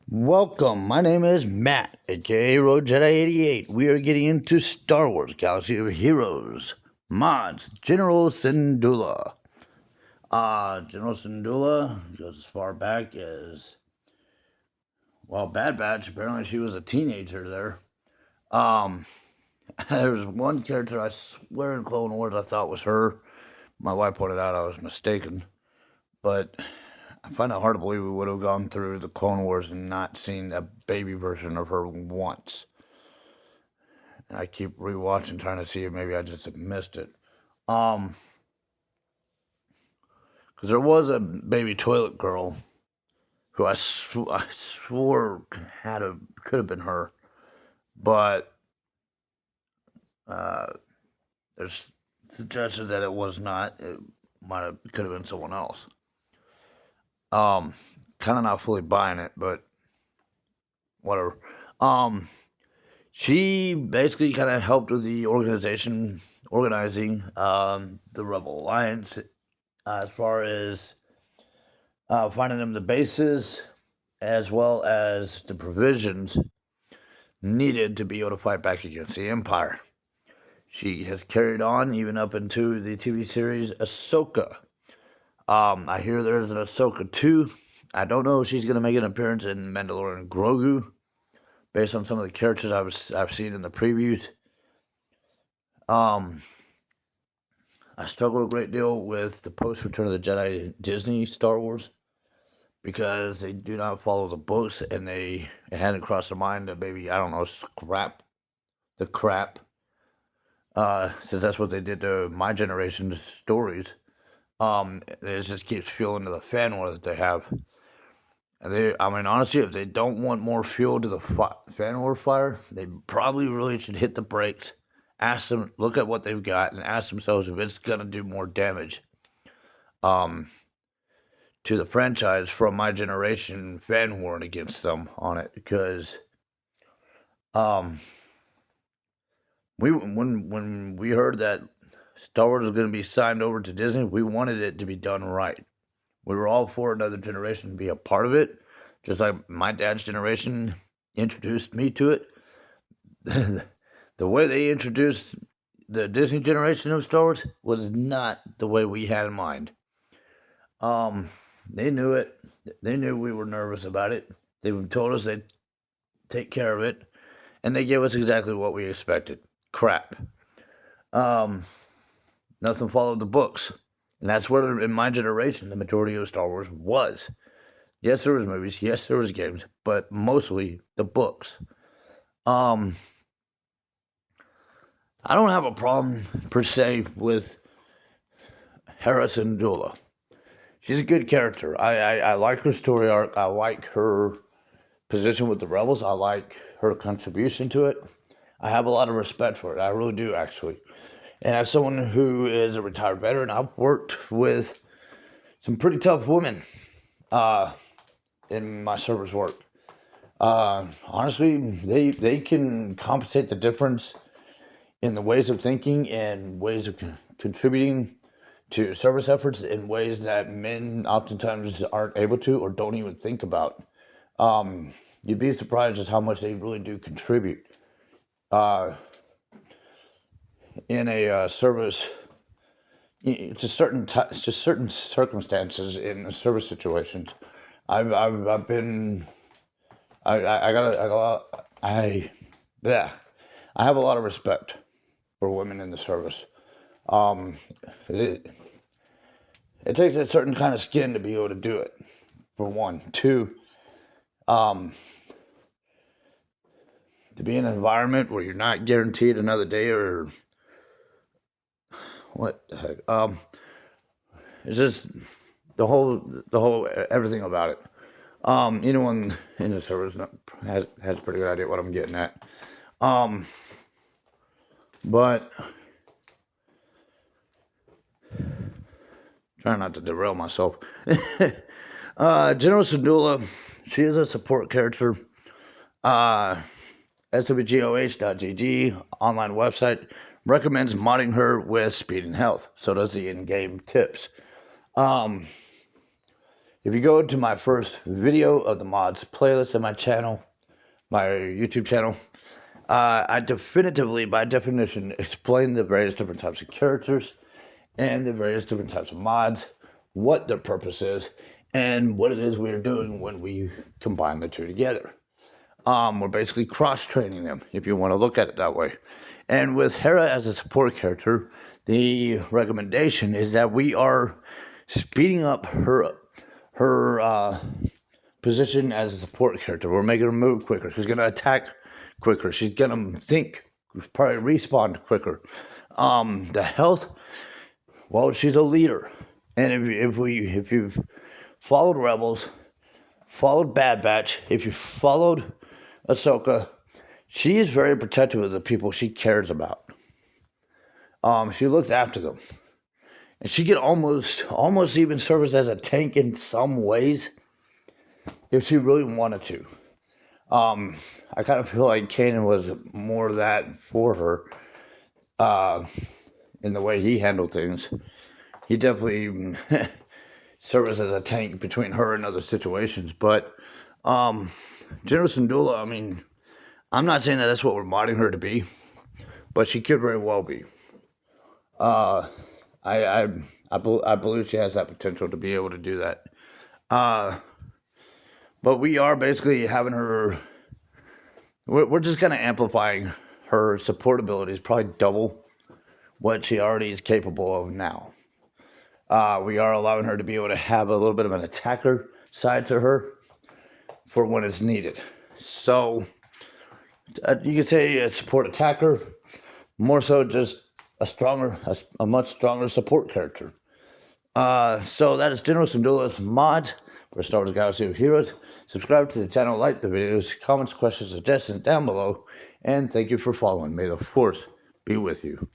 Welcome, my name is Matt, aka Road Jedi 88. We are getting into Star Wars Galaxy of Heroes, mods, General Syndulla. General Syndulla goes as far back as, well, Bad Batch. Apparently she was a teenager there. Um, there was one character I swear in Clone Wars I thought was her. My wife pointed out I was mistaken, but I find it hard to believe we would have gone through the Clone Wars and not seen a baby version of her once. And I keep rewatching, trying to see if maybe I just missed it. Because there was a baby toilet girl who I swore could have been her, but there's suggested that it was not. It could have been someone else. Kind of not fully buying it, but whatever. She basically kind of helped with the organizing the Rebel Alliance as far as finding them the bases as well as the provisions needed to be able to fight back against the Empire. She has carried on even up into the TV series Ahsoka. I hear there's an Ahsoka 2. I don't know if she's going to make an appearance in Mandalorian Grogu, based on some of the characters I've seen in the previews. I struggled a great deal with the post Return of the Jedi Disney Star Wars because they do not follow the books, and it hadn't crossed their mind to maybe, I don't know, scrap the crap. Since that's what they did to my generation's stories. It just keeps fueling to the fan war that they have. Honestly, if they don't want more fuel to the fan war fire, they probably really should hit the brakes. Look at what they've got, and ask themselves if it's gonna do more damage to the franchise from my generation fan warring against them on it. Because when we heard that Star Wars was going to be signed over to Disney, we wanted it to be done right. We were all for another generation to be a part of it, just like my dad's generation introduced me to it. The way they introduced the Disney generation of Star Wars was not the way we had in mind. They knew it. They knew we were nervous about it. They told us they'd take care of it, and they gave us exactly what we expected. Crap. Nothing followed the books. And that's what, in my generation, the majority of Star Wars was. Yes, there was movies. Yes, there was games. But mostly the books. I don't have a problem, per se, with Hera Syndulla. She's a good character. I like her story arc. I like her position with the Rebels. I like her contribution to it. I have a lot of respect for it. I really do, actually. And as someone who is a retired veteran, I've worked with some pretty tough women in my service work. Honestly, they can compensate the difference in the ways of thinking and ways of contributing to service efforts in ways that men oftentimes aren't able to or don't even think about. You'd be surprised at how much they really do contribute in a service. To certain circumstances in service situations. I've been I have a lot of respect for women in the service. It takes a certain kind of skin to be able to do it, for one. Two, to be in an environment where you're not guaranteed another day or what the heck. It's just the whole everything about it. Anyone in the service has a pretty good idea what I'm getting at. But trying not to derail myself. General Syndulla, she is a support character. SWGOH.GG online website recommends modding her with speed and health. So does the in-game tips. If you go to my first video of the mods playlist on my channel, my YouTube channel, I definitively, by definition, explain the various different types of characters and the various different types of mods, what their purpose is, and what it is we're doing when we combine the two together. We're basically cross-training them, if you want to look at it that way. And with Hera as a support character, the recommendation is that we are speeding up her position as a support character. We're making her move quicker. She's going to attack quicker. She's going to think, probably respawn quicker. The health, well, she's a leader. And if you've followed Rebels, followed Bad Batch, if you followed Ahsoka, she is very protective of the people she cares about. She looks after them. And she could almost even serve as a tank in some ways if she really wanted to. I kind of feel like Kanan was more of that for her in the way he handled things. He definitely served as a tank between her and other situations. But General Syndulla, I mean, I'm not saying that that's what we're modding her to be, but she could very well be. I believe she has that potential to be able to do that. But we are basically having her, we're just kind of amplifying her support abilities, probably double what she already is capable of now. We are allowing her to be able to have a little bit of an attacker side to her for when it's needed. So you could say a support attacker, more so just a much stronger support character. So that is General Syndulla's mods for Star Wars Galaxy of Heroes. Subscribe to the channel, like the videos, comments, questions, suggestions down below, and thank you for following. May the Force be with you.